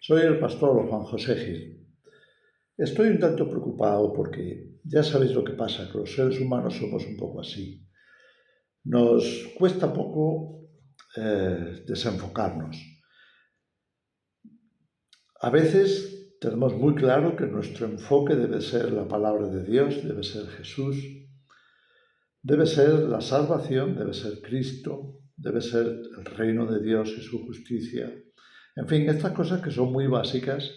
Soy el pastor Juan José Gil. Estoy un tanto preocupado porque ya sabéis lo que pasa, que los seres humanos somos un poco así. Nos cuesta poco desenfocarnos. A veces tenemos muy claro que nuestro enfoque debe ser la palabra de Dios, debe ser Jesús, debe ser la salvación, debe ser Cristo, debe ser el reino de Dios y su justicia. En fin, estas cosas que son muy básicas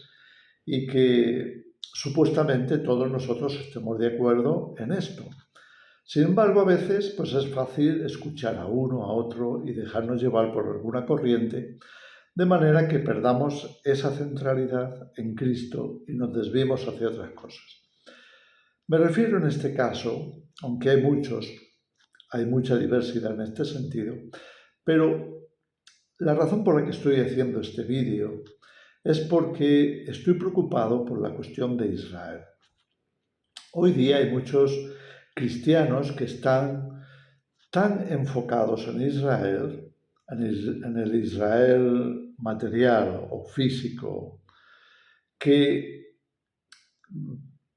y que supuestamente todos nosotros estemos de acuerdo en esto. Sin embargo, a veces pues es fácil escuchar a uno, a otro y dejarnos llevar por alguna corriente, de manera que perdamos esa centralidad en Cristo y nos desviemos hacia otras cosas. Me refiero en este caso, aunque hay mucha diversidad en este sentido, pero la razón por la que estoy haciendo este vídeo es porque estoy preocupado por la cuestión de Israel. Hoy día hay muchos cristianos que están tan enfocados en Israel, en el Israel material o físico, que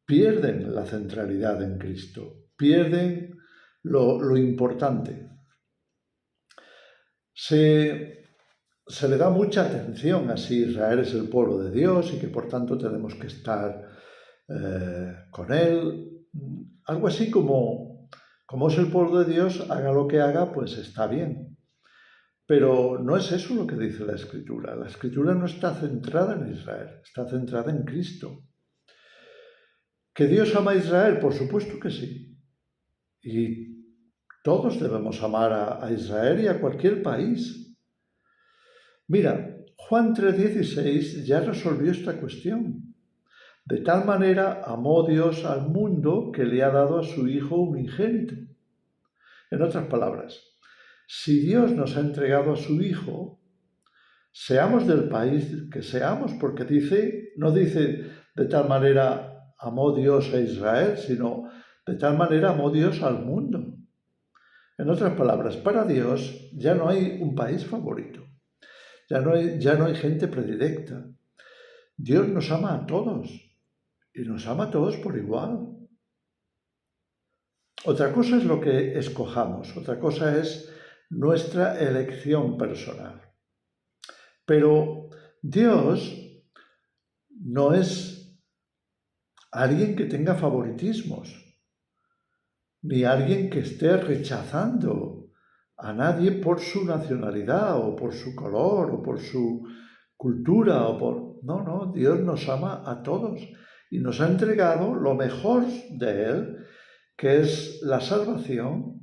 pierden la centralidad en Cristo, pierden lo importante. Se le da mucha atención a si Israel es el pueblo de Dios y que por tanto tenemos que estar con él. Algo así como es el pueblo de Dios, haga lo que haga, pues está bien. Pero no es eso lo que dice la Escritura. La Escritura no está centrada en Israel, está centrada en Cristo. ¿Que Dios ama a Israel? Por supuesto que sí. Y todos debemos amar a Israel y a cualquier país. Mira, Juan 3:16 ya resolvió esta cuestión. De tal manera amó Dios al mundo que le ha dado a su Hijo unigénito. En otras palabras, si Dios nos ha entregado a su Hijo, seamos del país que seamos, porque no dice de tal manera amó Dios a Israel, sino de tal manera amó Dios al mundo. En otras palabras, para Dios ya no hay un país favorito. Ya no hay gente predilecta. Dios nos ama a todos y nos ama a todos por igual. Otra cosa es lo que escojamos, otra cosa es nuestra elección personal. Pero Dios no es alguien que tenga favoritismos, ni alguien que esté rechazando a nadie por su nacionalidad o por su color o por su cultura No, Dios nos ama a todos y nos ha entregado lo mejor de Él, que es la salvación,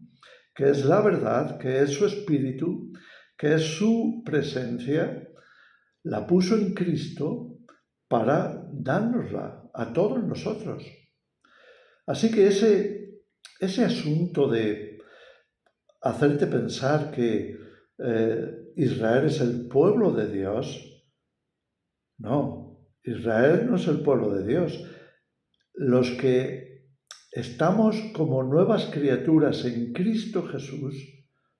que es la verdad, que es su espíritu, que es su presencia. La puso en Cristo para dárnosla a todos nosotros. Así que ese asunto de hacerte pensar que Israel es el pueblo de Dios, no, Israel no es el pueblo de Dios. Los que estamos como nuevas criaturas en Cristo Jesús,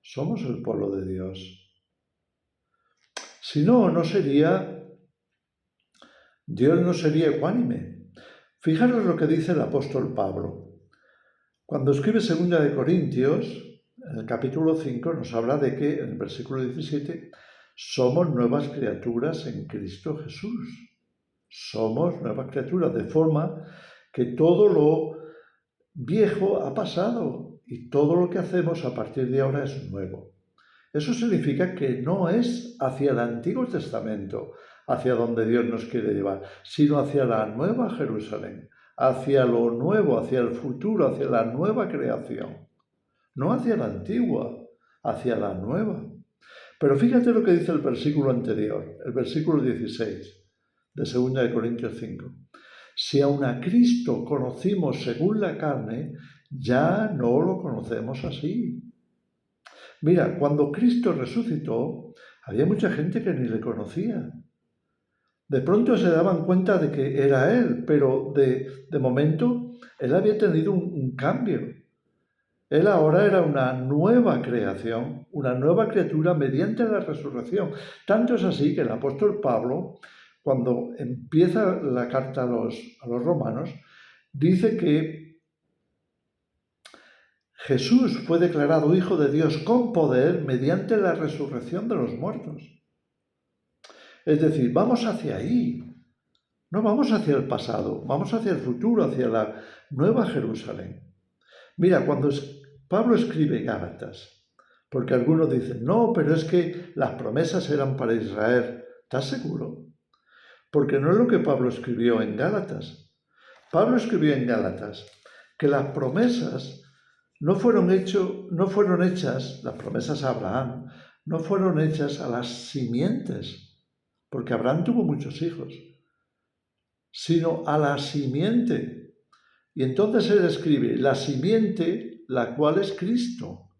somos el pueblo de Dios. Si no, Dios no sería ecuánime. Fijaros lo que dice el apóstol Pablo. Cuando escribe 2 de Corintios, en el capítulo 5, nos habla de que, en el versículo 17, somos nuevas criaturas en Cristo Jesús. Somos nuevas criaturas, de forma que todo lo viejo ha pasado y todo lo que hacemos a partir de ahora es nuevo. Eso significa que no es hacia el Antiguo Testamento, hacia donde Dios nos quiere llevar, sino hacia la nueva Jerusalén, hacia lo nuevo, hacia el futuro, hacia la nueva creación. No hacia la antigua, hacia la nueva. Pero fíjate lo que dice el versículo anterior, el versículo 16 de 2 de Corintios 5. Si aun a Cristo conocimos según la carne, ya no lo conocemos así. Mira, cuando Cristo resucitó, había mucha gente que ni le conocía. De pronto se daban cuenta de que era Él, pero de momento Él había tenido un cambio. Él ahora era una nueva creación, una nueva criatura mediante la resurrección. Tanto es así que el apóstol Pablo, cuando empieza la carta a los romanos, dice que Jesús fue declarado Hijo de Dios con poder mediante la resurrección de los muertos. Es decir, vamos hacia ahí, no vamos hacia el pasado, vamos hacia el futuro, hacia la nueva Jerusalén. Mira, cuando Pablo escribe Gálatas, porque algunos dicen, no, pero es que las promesas eran para Israel. ¿Estás seguro? Porque no es lo que Pablo escribió en Gálatas. Pablo escribió en Gálatas que las promesas no fueron hechas, las promesas a Abraham, no fueron hechas a las simientes, porque Abraham tuvo muchos hijos, sino a la simiente. Y entonces él escribe, la simiente, la cual es Cristo.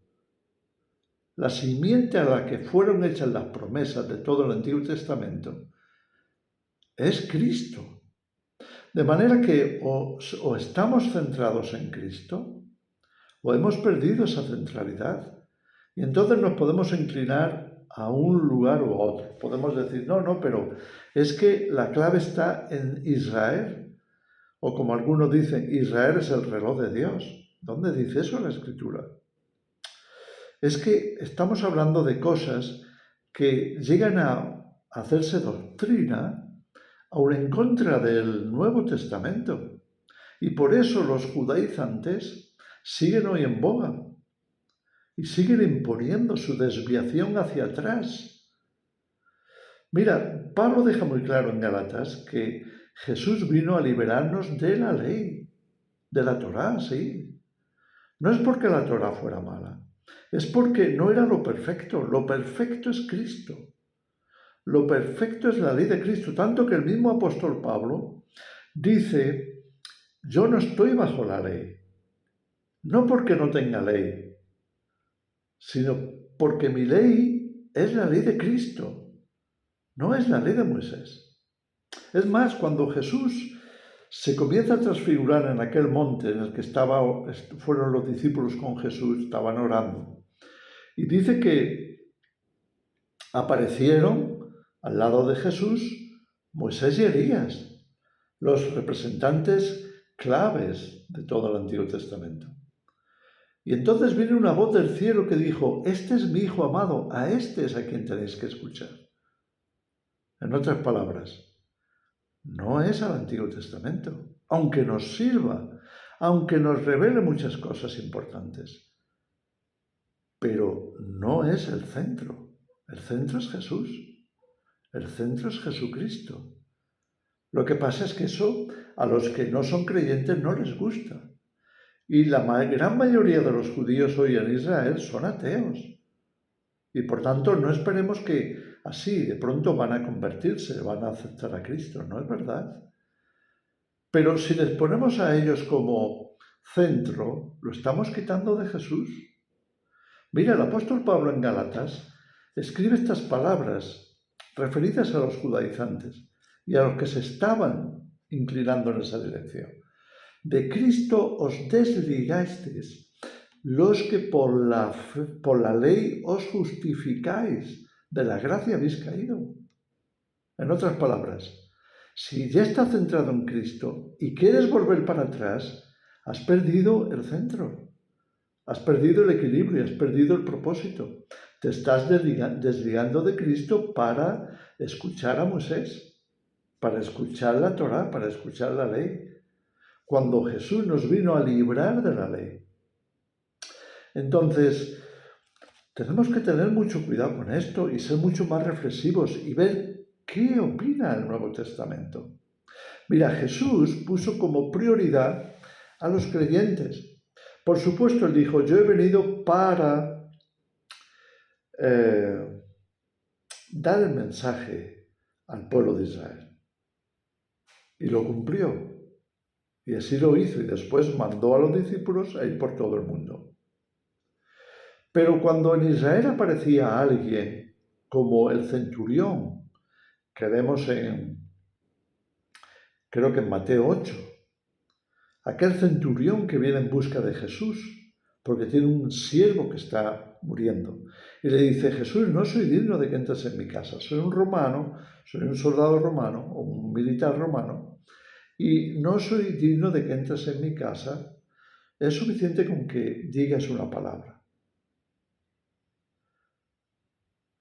La simiente a la que fueron hechas las promesas de todo el Antiguo Testamento es Cristo. De manera que o estamos centrados en Cristo o hemos perdido esa centralidad. Y entonces nos podemos inclinar a un lugar u otro. Podemos decir, no, pero es que la clave está en Israel. O como algunos dicen, Israel es el reloj de Dios. ¿Dónde dice eso en la Escritura? Es que estamos hablando de cosas que llegan a hacerse doctrina aún en contra del Nuevo Testamento. Y por eso los judaizantes siguen hoy en boga y siguen imponiendo su desviación hacia atrás. Mira, Pablo deja muy claro en Gálatas que Jesús vino a liberarnos de la ley, de la Torá, sí. No es porque la Torá fuera mala, es porque no era lo perfecto es Cristo. Lo perfecto es la ley de Cristo, tanto que el mismo apóstol Pablo dice, yo no estoy bajo la ley, no porque no tenga ley, sino porque mi ley es la ley de Cristo, no es la ley de Moisés. Es más, cuando Jesús se comienza a transfigurar en aquel monte en el que fueron los discípulos con Jesús, estaban orando, y dice que aparecieron al lado de Jesús Moisés y Elías, los representantes claves de todo el Antiguo Testamento. Y entonces viene una voz del cielo que dijo, este es mi Hijo amado, a este es a quien tenéis que escuchar. En otras palabras, no es al Antiguo Testamento, aunque nos sirva, aunque nos revele muchas cosas importantes. Pero no es el centro es Jesús, el centro es Jesucristo. Lo que pasa es que eso a los que no son creyentes no les gusta. Y la gran mayoría de los judíos hoy en Israel son ateos. Y por tanto no esperemos que así de pronto van a convertirse, van a aceptar a Cristo. No es verdad. Pero si les ponemos a ellos como centro, lo estamos quitando de Jesús. Mira, el apóstol Pablo en Gálatas escribe estas palabras referidas a los judaizantes y a los que se estaban inclinando en esa dirección. De Cristo os desligasteis, los que por la ley os justificáis, de la gracia habéis caído. En otras palabras, si ya estás centrado en Cristo y quieres volver para atrás, has perdido el centro, has perdido el equilibrio, has perdido el propósito. Te estás desligando de Cristo para escuchar a Moisés, para escuchar la Torá, para escuchar la ley, cuando Jesús nos vino a librar de la ley. Entonces, tenemos que tener mucho cuidado con esto y ser mucho más reflexivos y ver qué opina el Nuevo Testamento. Mira, Jesús puso como prioridad a los creyentes. Por supuesto, él dijo, yo he venido para dar el mensaje al pueblo de Israel. Y lo cumplió. Y así lo hizo. Y después mandó a los discípulos a ir por todo el mundo. Pero cuando en Israel aparecía alguien como el centurión, que vemos creo que en Mateo 8, aquel centurión que viene en busca de Jesús, porque tiene un siervo que está muriendo. Y le dice, Jesús, no soy digno de que entres en mi casa. Soy un romano, soy un soldado romano o un militar romano, y no soy digno de que entres en mi casa. Es suficiente con que digas una palabra.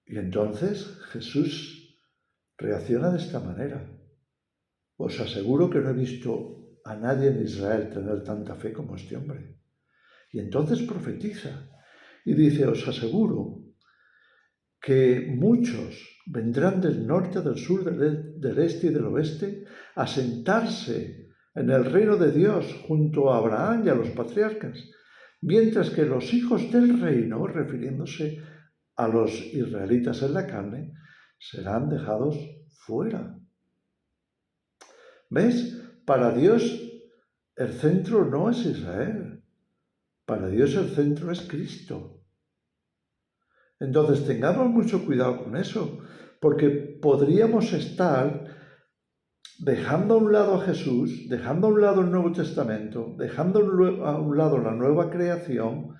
Y entonces Jesús reacciona de esta manera. Os aseguro que no he visto a nadie en Israel tener tanta fe como este hombre. Y entonces profetiza y dice, os aseguro que muchos vendrán del norte, del sur, del este y del oeste a sentarse en el reino de Dios junto a Abraham y a los patriarcas, mientras que los hijos del reino, refiriéndose a los israelitas en la carne, serán dejados fuera. ¿Ves? Para Dios el centro no es Israel. Para Dios el centro es Cristo. Entonces tengamos mucho cuidado con eso, porque podríamos estar dejando a un lado a Jesús, dejando a un lado el Nuevo Testamento, dejando a un lado la nueva creación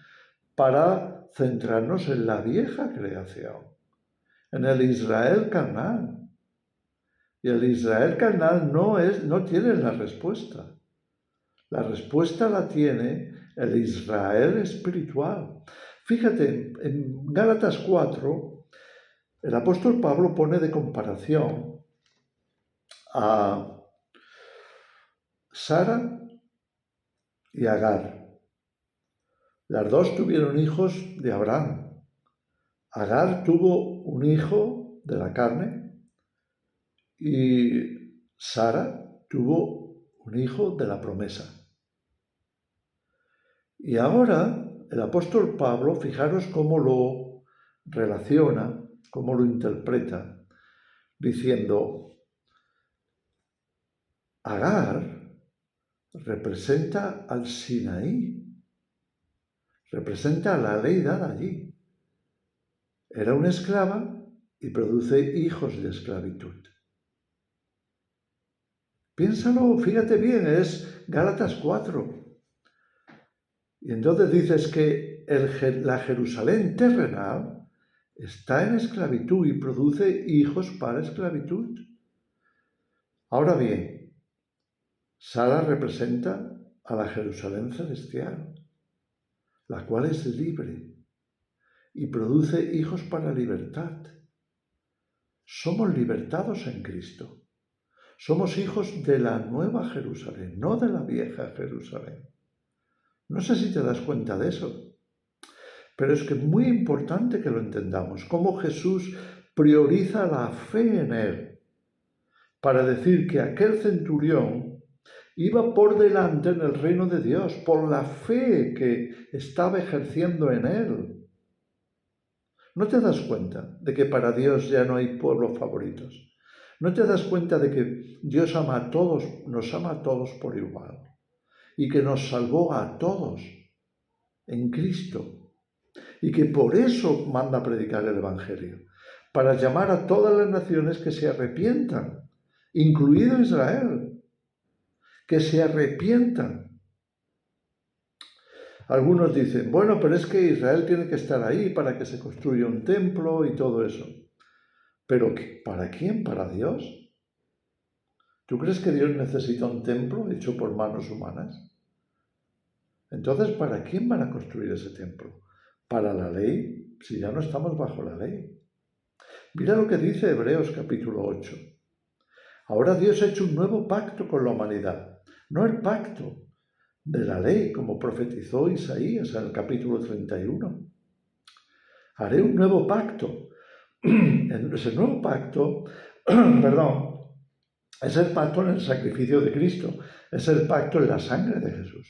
para centrarnos en la vieja creación, en el Israel carnal. Y el Israel carnal no tiene la respuesta. La respuesta la tiene el Israel espiritual. Fíjate, en Gálatas 4, el apóstol Pablo pone de comparación a Sara y Agar. Las dos tuvieron hijos de Abraham. Agar tuvo un hijo de la carne y Sara tuvo un hijo de la promesa. Y ahora el apóstol Pablo, fijaros cómo lo relaciona, cómo lo interpreta, diciendo, Agar representa al Sinaí, representa a la ley dada allí. Era una esclava y produce hijos de esclavitud. Piénsalo, fíjate bien, es Gálatas 4. Y entonces dices que la Jerusalén terrenal está en esclavitud y produce hijos para esclavitud. Ahora bien, Sara representa a la Jerusalén celestial, la cual es libre y produce hijos para libertad. Somos libertados en Cristo. Somos hijos de la nueva Jerusalén, no de la vieja Jerusalén. No sé si te das cuenta de eso, pero es que es muy importante que lo entendamos, cómo Jesús prioriza la fe en él, para decir que aquel centurión iba por delante en el reino de Dios, por la fe que estaba ejerciendo en él. ¿No te das cuenta de que para Dios ya no hay pueblos favoritos? ¿No te das cuenta de que Dios ama a todos, nos ama a todos por igual? Y que nos salvó a todos en Cristo. Y que por eso manda a predicar el Evangelio, para llamar a todas las naciones que se arrepientan, incluido Israel, que se arrepientan. Algunos dicen, bueno, pero es que Israel tiene que estar ahí para que se construya un templo y todo eso. ¿Pero para quién? ¿Para Dios? ¿Tú crees que Dios necesita un templo hecho por manos humanas? Entonces, ¿para quién van a construir ese templo? ¿Para la ley? Si ya no estamos bajo la ley. Mira lo que dice Hebreos capítulo 8. Ahora Dios ha hecho un nuevo pacto con la humanidad. No el pacto de la ley, como profetizó Isaías en el capítulo 31. Haré un nuevo pacto. Ese nuevo pacto, es el pacto en el sacrificio de Cristo. Es el pacto en la sangre de Jesús.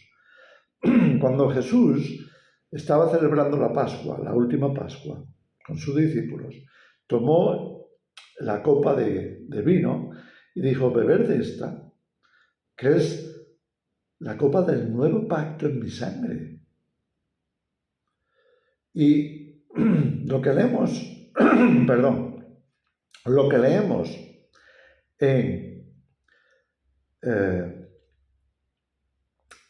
Cuando Jesús estaba celebrando la Pascua, la última Pascua, con sus discípulos, tomó la copa de vino y dijo, beber de esta, que es la copa del nuevo pacto en mi sangre. Y lo que leemos, lo que leemos en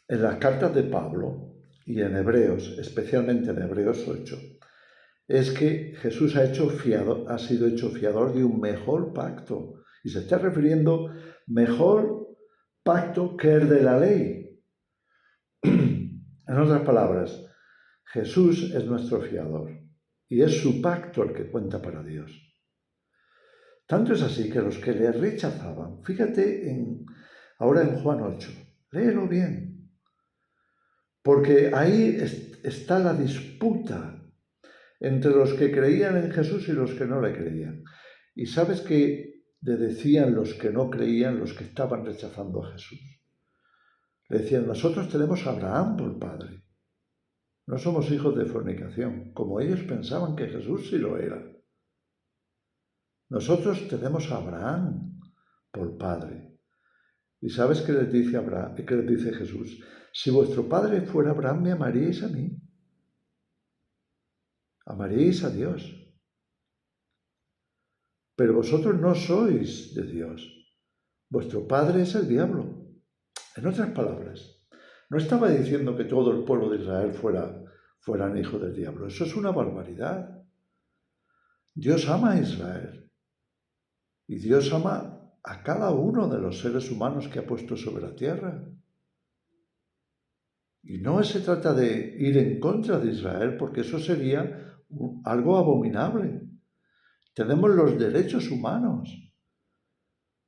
las cartas de Pablo y en Hebreos, especialmente en Hebreos 8, es que Jesús ha sido hecho fiador de un mejor pacto. Y se está refiriendo mejor pacto que el de la ley. En otras palabras, Jesús es nuestro fiador y es su pacto el que cuenta para Dios. Tanto es así que los que le rechazaban, fíjate ahora en Juan 8, léelo bien, porque ahí está la disputa entre los que creían en Jesús y los que no le creían. Y sabes qué le decían los que no creían, los que estaban rechazando a Jesús. Le decían, nosotros tenemos a Abraham por padre. No somos hijos de fornicación, como ellos pensaban que Jesús sí lo era. Nosotros tenemos a Abraham por padre. ¿Y sabes qué les dice Jesús? Si vuestro padre fuera Abraham, me amaríais a mí. Amaríais a Dios. Pero vosotros no sois de Dios. Vuestro padre es el diablo. En otras palabras, no estaba diciendo que todo el pueblo de Israel fueran hijos del diablo. Eso es una barbaridad. Dios ama a Israel. Y Dios ama a cada uno de los seres humanos que ha puesto sobre la tierra. Y no se trata de ir en contra de Israel, porque eso sería algo abominable. Tenemos los derechos humanos,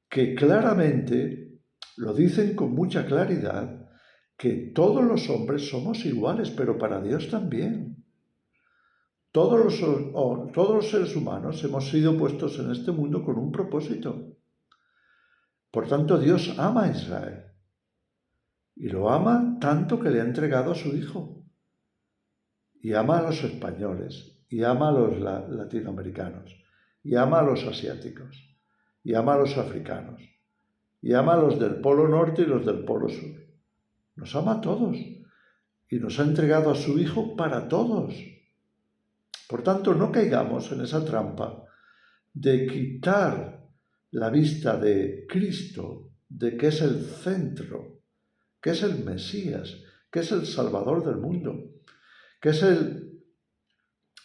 que claramente lo dicen con mucha claridad, que todos los hombres somos iguales, pero para Dios también. Todos los seres humanos hemos sido puestos en este mundo con un propósito. Por tanto, Dios ama a Israel. Y lo ama tanto que le ha entregado a su Hijo. Y ama a los españoles, y ama a los latinoamericanos, y ama a los asiáticos, y ama a los africanos, y ama a los del Polo Norte y los del Polo Sur. Nos ama a todos, y nos ha entregado a su Hijo para todos. Por tanto, no caigamos en esa trampa de quitar la vista de Cristo, de que es el centro, que es el Mesías, que es el Salvador del mundo, que es el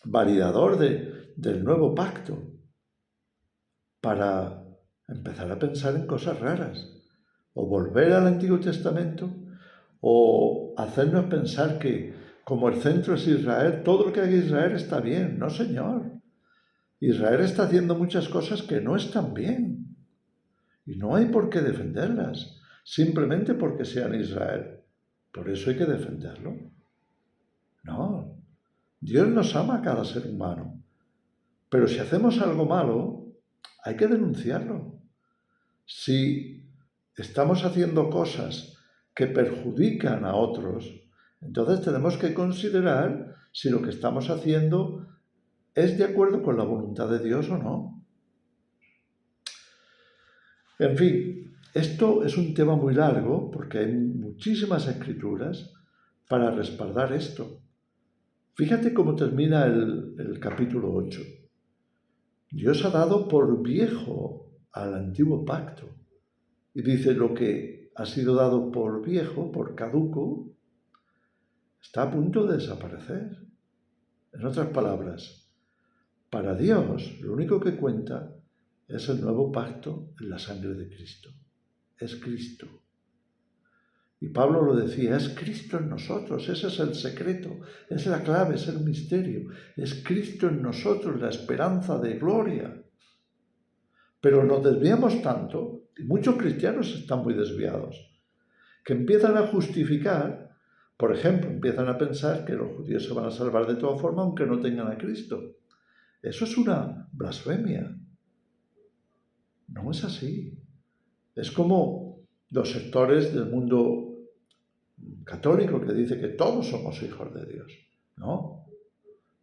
validador del nuevo pacto, para empezar a pensar en cosas raras, o volver al Antiguo Testamento, o hacernos pensar que como el centro es Israel, todo lo que haga Israel está bien. No, señor. Israel está haciendo muchas cosas que no están bien. Y no hay por qué defenderlas, simplemente porque sean Israel. Por eso hay que defenderlo. No. Dios nos ama a cada ser humano. Pero si hacemos algo malo, hay que denunciarlo. Si estamos haciendo cosas que perjudican a otros, entonces tenemos que considerar si lo que estamos haciendo es de acuerdo con la voluntad de Dios o no. En fin, esto es un tema muy largo porque hay muchísimas escrituras para respaldar esto. Fíjate cómo termina el capítulo 8. Dios ha dado por viejo al antiguo pacto. Y dice, lo que ha sido dado por viejo, por caduco, está a punto de desaparecer. En otras palabras, para Dios lo único que cuenta es el nuevo pacto en la sangre de Cristo. Es Cristo. Y Pablo lo decía, es Cristo en nosotros, ese es el secreto, es la clave, es el misterio. Es Cristo en nosotros, la esperanza de gloria. Pero nos desviamos tanto, y muchos cristianos están muy desviados, que empiezan a justificar, por ejemplo, empiezan a pensar que los judíos se van a salvar de toda forma aunque no tengan a Cristo. Eso es una blasfemia. No es así. Es como los sectores del mundo católico que dice que todos somos hijos de Dios. No.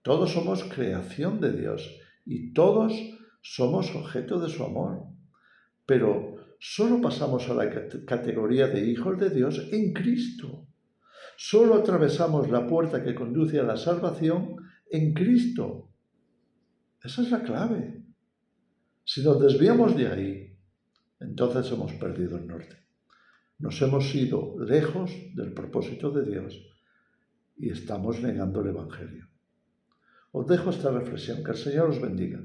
Todos somos creación de Dios y todos somos objeto de su amor. Pero solo pasamos a la categoría de hijos de Dios en Cristo. Solo atravesamos la puerta que conduce a la salvación en Cristo. Esa es la clave. Si nos desviamos de ahí, entonces hemos perdido el norte. Nos hemos ido lejos del propósito de Dios y estamos negando el Evangelio. Os dejo esta reflexión. Que el Señor os bendiga.